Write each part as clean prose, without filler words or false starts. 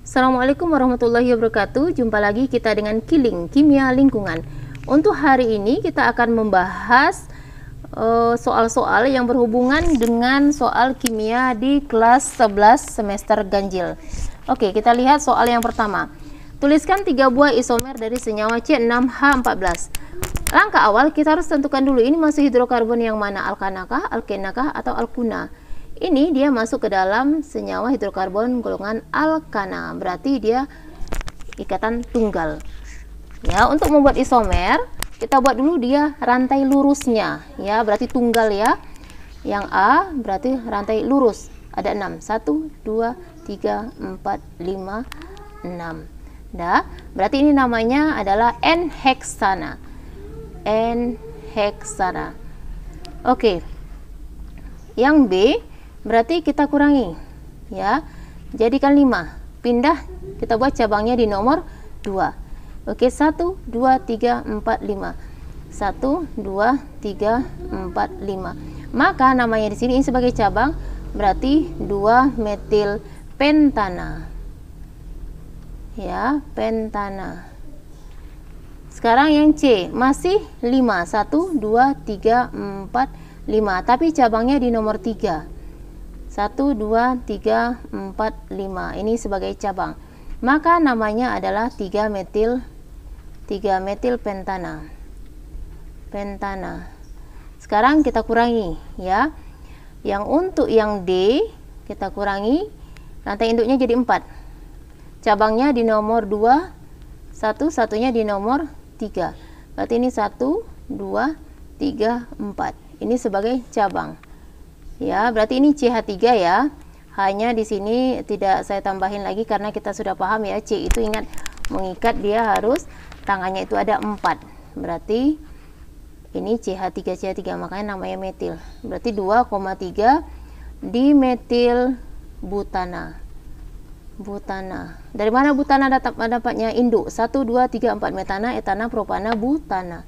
Assalamualaikum warahmatullahi wabarakatuh. Jumpa lagi kita dengan Kiling Kimia Lingkungan. Untuk hari ini kita akan membahas soal-soal yang berhubungan dengan soal kimia di kelas 11 semester ganjil. Oke, kita lihat soal yang pertama. Tuliskan 3 buah isomer dari senyawa C6H14. Langkah awal kita harus tentukan dulu ini masih hidrokarbon yang mana, alkanakah, alkenakah, atau alkuna. Ini dia masuk ke dalam senyawa hidrokarbon golongan alkana, berarti dia ikatan tunggal. Ya, untuk membuat isomer, kita buat dulu dia rantai lurusnya, ya, berarti tunggal ya. Yang A berarti rantai lurus, ada 6, 1, 2, 3, 4, 5, 6. Dah, berarti ini namanya adalah N-heksana. N-heksana. Oke. Yang B berarti kita kurangi, ya, jadikan 5, pindah, kita buat cabangnya di nomor 2. Oke, 1, 2, 3, 4, 5, 1, 2, 3, 4, 5. Maka namanya di sini ini sebagai cabang, berarti 2 metil pentana, ya, pentana. Sekarang yang C masih 5, 1, 2, 3, 4, 5, tapi cabangnya di nomor 3. 1, 2, 3, 4, 5. Ini sebagai cabang. Maka namanya adalah 3 metil pentana. Pentana. Sekarang kita kurangi, ya. Yang untuk yang D kita kurangi, rantai induknya jadi 4. Cabangnya di nomor 2, satunya di nomor 3. Berarti ini 1, 2, 3, 4. Ini sebagai cabang. Ya, berarti ini CH3 ya. Hanya di sini tidak saya tambahin lagi karena kita sudah paham ya, C itu ingat mengikat dia harus tangannya itu ada 4. Berarti ini CH3, makanya namanya metil. Berarti 2,3 dimetil butana. Butana. Dari mana butana dapatnya? Induk 1, 2, 3, 4, metana, etana, propana, butana.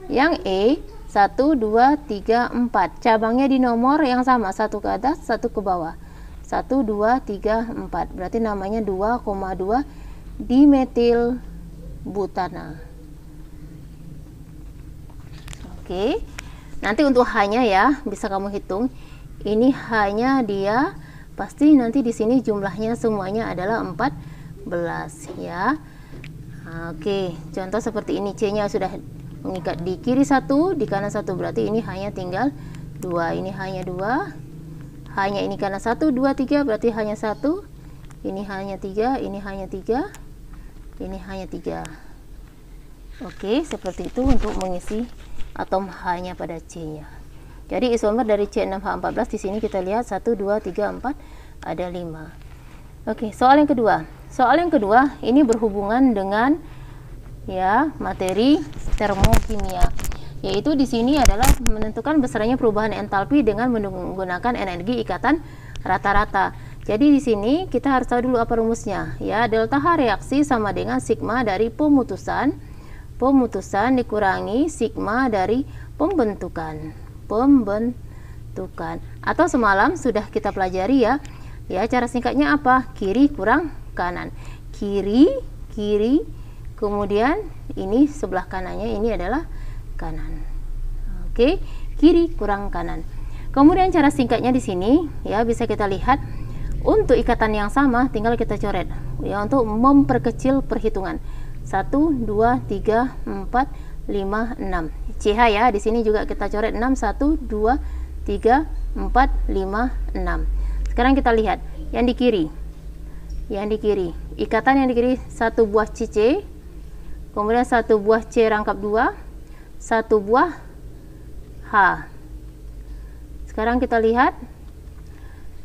Yang E 1, 2, 3, 4. Cabangnya di nomor yang sama, 1 ke atas, 1 ke bawah. 1, 2, 3, 4. Berarti namanya 2,2 dimetil butana. Oke. Nanti untuk H-nya ya, bisa kamu hitung. Ini H-nya dia pasti nanti di sini jumlahnya semuanya adalah 14 ya. Oke, contoh seperti ini, C-nya sudah mengikat di kiri 1, di kanan 1, berarti ini hanya tinggal 2. Ini hanya 2, hanya ini karena 1, 2, 3, berarti hanya 1. Ini hanya 3, ini hanya 3, ini hanya 3. Oke, seperti itu untuk mengisi atom H-nya pada C-nya. Jadi isomer dari C6H14 di sini kita lihat 1, 2, 3, 4, ada 5. Oke, soal yang kedua. Soal yang kedua ini berhubungan dengan ya materi termokimia, yaitu di sini adalah menentukan besarannya perubahan entalpi dengan menggunakan energi ikatan rata-rata. Jadi di sini kita harus tahu dulu apa rumusnya, ya. Delta H reaksi sama dengan sigma dari pemutusan dikurangi sigma dari pembentukan. Atau semalam sudah kita pelajari ya. Ya, cara singkatnya apa? Kiri kurang kanan. Kiri, kemudian ini sebelah kanannya ini adalah kanan. Oke, kiri kurang kanan. Kemudian cara singkatnya di sini ya bisa kita lihat untuk ikatan yang sama tinggal kita coret ya untuk memperkecil perhitungan. 1, 2, 3, 4, 5, 6. CH ya, di sini juga kita coret 6, 1, 2, 3, 4, 5, 6. Sekarang kita lihat yang di kiri. Ikatan yang di kiri 1 buah CC. Kemudian 1 buah C rangkap 2, 1 buah H. Sekarang kita lihat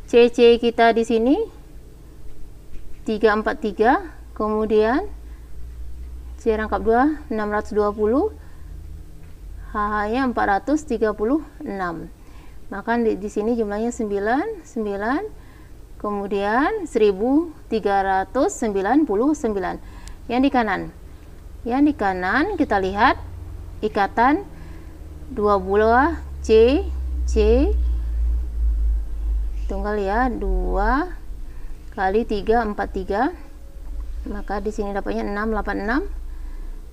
CC kita di sini 343, kemudian C rangkap 2 620, H-nya 436. Maka di sini jumlahnya 9, kemudian 1399. Yang di kanan. Yang di kanan kita lihat ikatan 2 buah C tunggal ya, 2 kali 3, 43, Maka di sini dapatnya 686,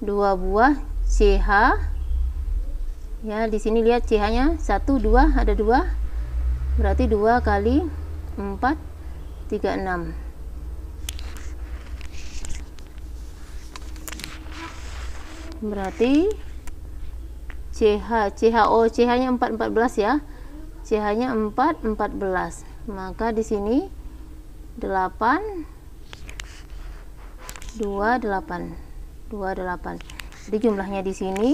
2 buah CH. Ya, di sini lihat CH-nya 1, 2, ada 2. Berarti 2 kali 4, 36. Berarti CH-nya 4, 14 ya. CH-nya 4, 14. Maka di sini 8, 28. Jadi jumlahnya di sini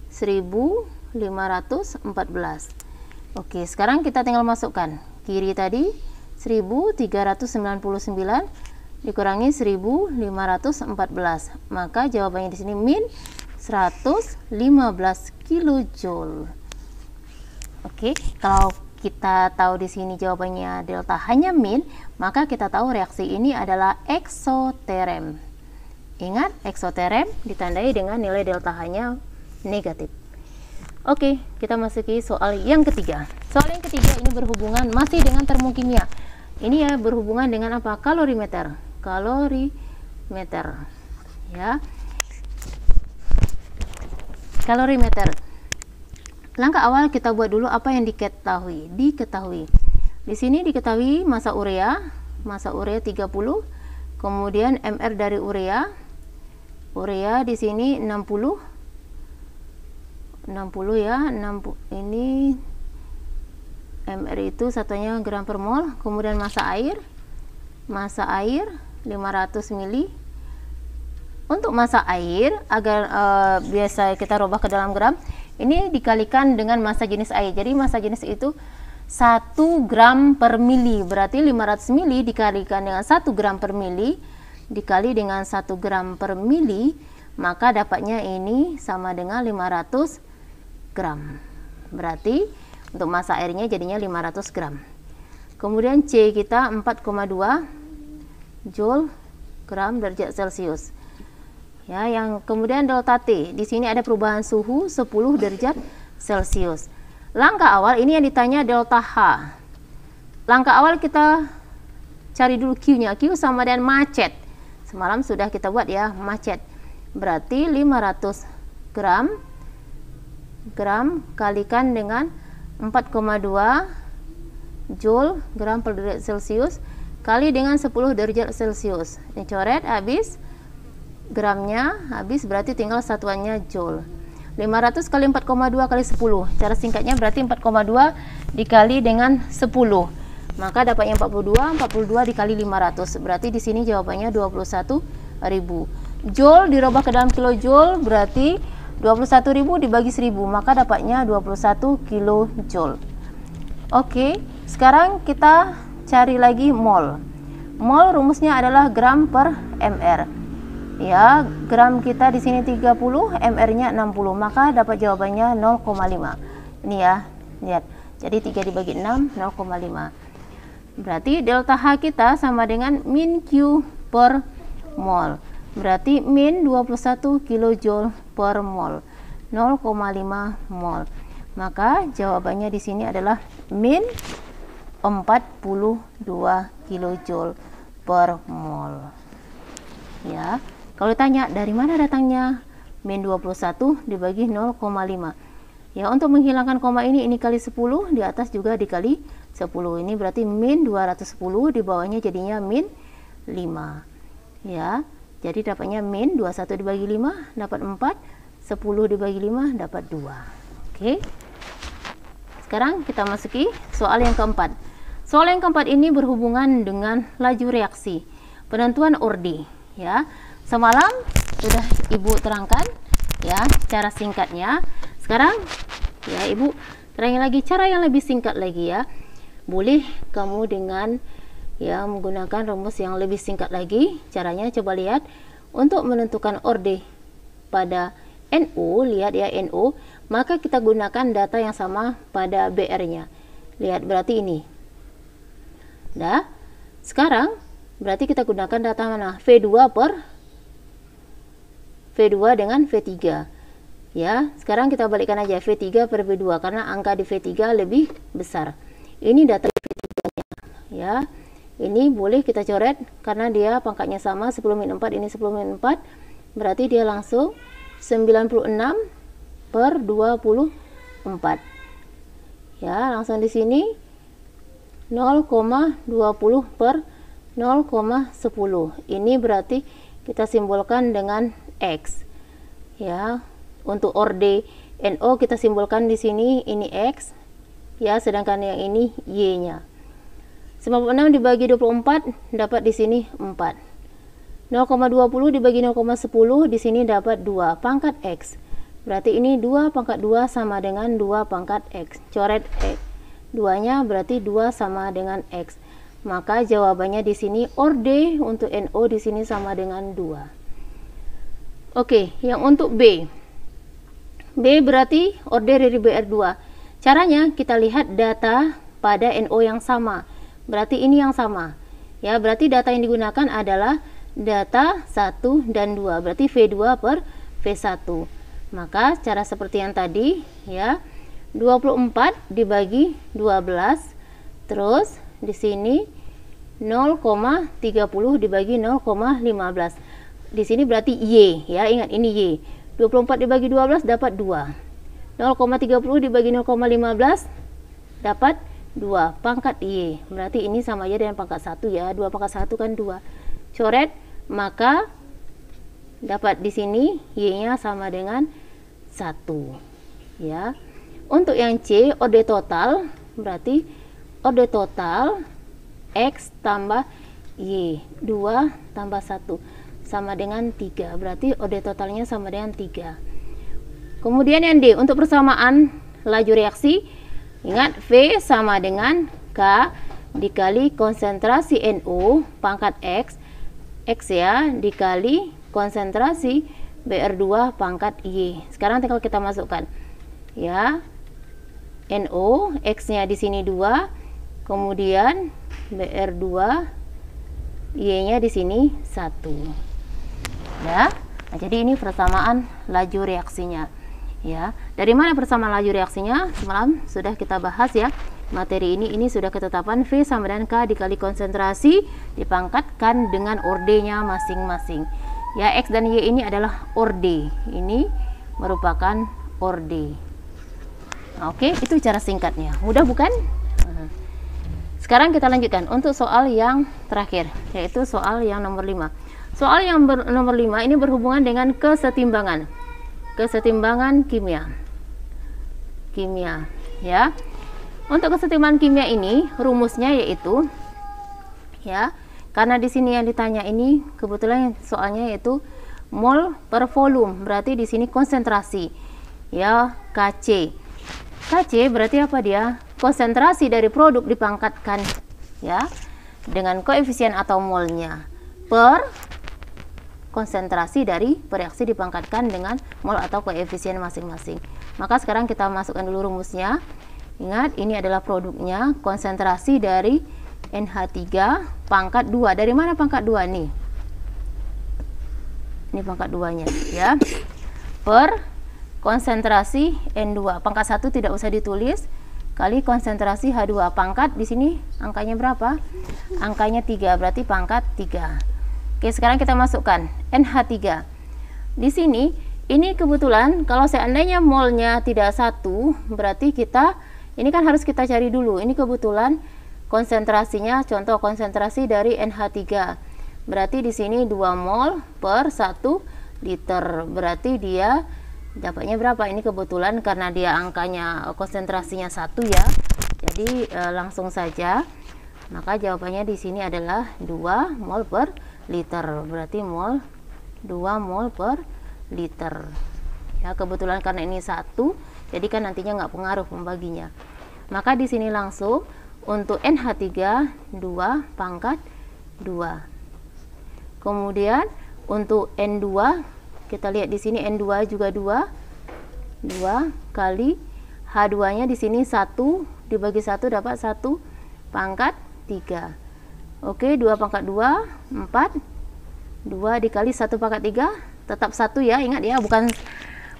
1514. Oke, sekarang kita tinggal masukkan. Kiri tadi 1399 dikurangi 1514. Maka jawabannya di sini min 115 kilojoule. Oke, kalau kita tahu di sini jawabannya delta hanya min, maka kita tahu reaksi ini adalah eksoterem. Ingat, eksoterem ditandai dengan nilai delta hanya negatif. Oke, kita masuki soal yang ketiga. Soal yang ketiga ini berhubungan masih dengan termokimia. Ini ya berhubungan dengan apa? Kalorimeter. Kalorimeter. Ya. Kalorimeter. Langkah awal kita buat dulu apa yang diketahui. Di sini diketahui massa urea 30, kemudian MR dari urea di sini 60 ya, 60 ini MR itu satunya gram per mol, kemudian massa air 500 mili. Untuk massa air agar biasa kita rubah ke dalam gram, ini dikalikan dengan massa jenis air. Jadi massa jenis itu 1 gram per mili, berarti 500 mili dikalikan dengan 1 gram per mili dikali dengan 1 gram per mili, maka dapatnya ini sama dengan 500 gram. Berarti untuk massa airnya jadinya 500 gram. Kemudian C kita 4,2 joule gram derajat Celcius. Ya, yang kemudian delta T, di sini ada perubahan suhu 10 derajat Celcius. Langkah awal ini yang ditanya delta H. Langkah awal kita cari dulu Q-nya. Q sama dengan macet. Semalam sudah kita buat ya, macet. Berarti 500 gram kalikan dengan 4,2 joule gram per derajat Celcius kali dengan 10 derajat Celcius. Ini coret habis. Gramnya habis, berarti tinggal satuannya joule. 500 kali 4,2 kali 10. Cara singkatnya berarti 4,2 dikali dengan 10. Maka dapatnya 42 dikali 500. Berarti di sini jawabannya 21.000. Joule dirubah ke dalam kilojoule, berarti 21.000 dibagi 1000, maka dapatnya 21 kilojoule. Oke, sekarang kita cari lagi mol. Mol rumusnya adalah gram per mr. Ya, gram kita di sini 30, mr-nya 60, maka dapat jawabannya 0,5. Ini ya, lihat. Jadi 3 dibagi 6, 0,5. Berarti delta H kita sama dengan min Q per mol. Berarti min 21 kilojoule per mol. 0,5 mol. Maka jawabannya di sini adalah min 42 kilojoule per mol. Ya. Kalau ditanya dari mana datangnya, min 21 dibagi 0,5. Ya, untuk menghilangkan koma ini kali 10, di atas juga dikali 10. Ini berarti min 210, di bawahnya jadinya min 5. Ya, jadi dapatnya min 21 dibagi 5 dapat 4, 10 dibagi 5 dapat 2. Oke. Sekarang kita masuki soal yang keempat. Soal yang keempat ini berhubungan dengan laju reaksi, penentuan ORDI. Ya. Semalam sudah Ibu terangkan ya cara singkatnya. Sekarang ya Ibu terangin lagi cara yang lebih singkat lagi ya. Boleh kamu dengan ya menggunakan rumus yang lebih singkat lagi. Caranya coba lihat. Untuk menentukan ORDI pada NO, lihat ya NO, maka kita gunakan data yang sama pada BR-nya. Lihat berarti ini. Dah. Sekarang berarti kita gunakan data mana? V2 dengan V3. Ya, sekarang kita balikkan aja V3 per V2 karena angka di V3 lebih besar. Ini data V3-nya. Ya. Ini boleh kita coret karena dia pangkatnya sama, 10-4, ini 10-4, berarti dia langsung 96/24. Ya, langsung di sini 0,20 per 0,10. Ini berarti kita simbolkan dengan X. Ya, untuk orde NO kita simbolkan di sini, ini X. Ya, sedangkan yang ini Y-nya. 96 dibagi 24 dapat di sini 4. 0,20 dibagi 0,10 di sini dapat 2 pangkat X. Berarti ini 2 pangkat 2 sama dengan 2 pangkat X. Coret X. 2-nya berarti 2 sama dengan X. Maka jawabannya di sini orde untuk NO di sini sama dengan 2. Oke, yang untuk B. B berarti orde dari BR2. Caranya kita lihat data pada NO yang sama. Berarti ini yang sama. Ya, berarti data yang digunakan adalah data 1 dan 2. Berarti V2 per V1. Maka cara seperti yang tadi, ya. 24 dibagi 12. Terus di sini 0,30 dibagi 0,15. Di sini berarti Y, ya. Ingat ini Y. 24 dibagi 12 dapat 2. 0,30 dibagi 0,15 dapat 2 pangkat Y. Berarti ini sama aja dengan pangkat 1, ya. 2 pangkat 1 kan 2. Coret, maka dapat di sini Y-nya sama dengan 1. Ya. Untuk yang C, orde total, berarti orde total X tambah Y. 2 tambah 1 sama dengan 3. Berarti orde totalnya sama dengan 3. Kemudian yang D, untuk persamaan laju reaksi, ingat V sama dengan K dikali konsentrasi NO pangkat X, X ya, dikali konsentrasi BR2 pangkat Y. Sekarang tinggal kita masukkan. Ya. NO, X-nya di sini 2, kemudian BR2, Y-nya di sini 1. Ya. Nah, jadi ini persamaan laju reaksinya. Ya, dari mana persamaan laju reaksinya? Semalam sudah kita bahas, ya. Materi ini sudah ketetapan V sama dengan K dikali konsentrasi dipangkatkan dengan ordenya masing-masing. Ya, X dan Y ini adalah orde. Ini merupakan orde. Nah, oke, itu cara singkatnya. Mudah bukan? Sekarang kita lanjutkan untuk soal yang terakhir, yaitu soal yang nomor 5. Soal yang nomor 5 ini berhubungan dengan kesetimbangan. Kesetimbangan kimia. Ya. Untuk kesetimbangan kimia ini rumusnya yaitu, ya, karena di sini yang ditanya ini kebetulan soalnya yaitu mol per volume, berarti di sini konsentrasi. Ya, Kc. Kc berarti apa dia? Konsentrasi dari produk dipangkatkan, ya, dengan koefisien atau molnya per konsentrasi dari reaksi dipangkatkan dengan mol atau koefisien masing-masing. Maka sekarang kita masukkan dulu rumusnya. Ingat, ini adalah produknya, konsentrasi dari NH3 pangkat 2. Dari mana pangkat 2 nih? Ini pangkat 2-nya, ya. Per konsentrasi N2. Pangkat 1 tidak usah ditulis, kali konsentrasi H2. Pangkat di sini angkanya berapa? Angkanya 3, berarti pangkat 3. Oke, sekarang kita masukkan NH3. Di sini, ini kebetulan kalau seandainya molnya tidak 1, berarti kita, ini kan harus kita cari dulu. Ini kebetulan konsentrasinya, contoh konsentrasi dari NH3. Berarti di sini 2 mol per 1 liter. Berarti dia dapatnya berapa? Ini kebetulan karena dia angkanya konsentrasinya 1, ya. Jadi langsung saja. Maka jawabannya di sini adalah 2 mol per liter. Berarti 2 mol per liter. Ya, kebetulan karena ini 1, jadi kan nantinya nggak pengaruh membaginya. Maka di sini langsung untuk NH3 2 pangkat 2. Kemudian untuk N2 kita lihat di sini N2 juga 2 kali H2-nya di sini 1 dibagi 1 dapat 1 pangkat 3. Oke, 2 pangkat 2, 4. 2 dikali 1 pangkat 3, tetap 1 ya, ingat ya,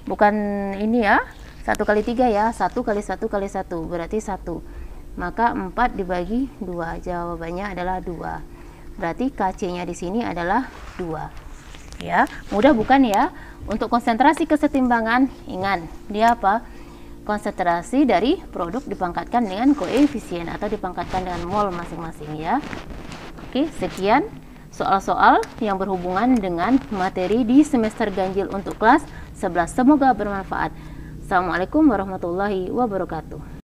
bukan ini ya, 1 kali 3 ya, 1 kali 1 kali 1, berarti 1. maka 4 dibagi 2, jawabannya adalah 2. Berarti KC-nya di sini adalah 2. Ya, mudah bukan ya? Untuk konsentrasi kesetimbangan, ingat, dia apa? Konsentrasi dari produk dipangkatkan dengan koefisien atau dipangkatkan dengan mol masing-masing ya. Oke, sekian soal-soal yang berhubungan dengan materi di semester ganjil untuk kelas 11. Semoga bermanfaat. Assalamualaikum warahmatullahi wabarakatuh.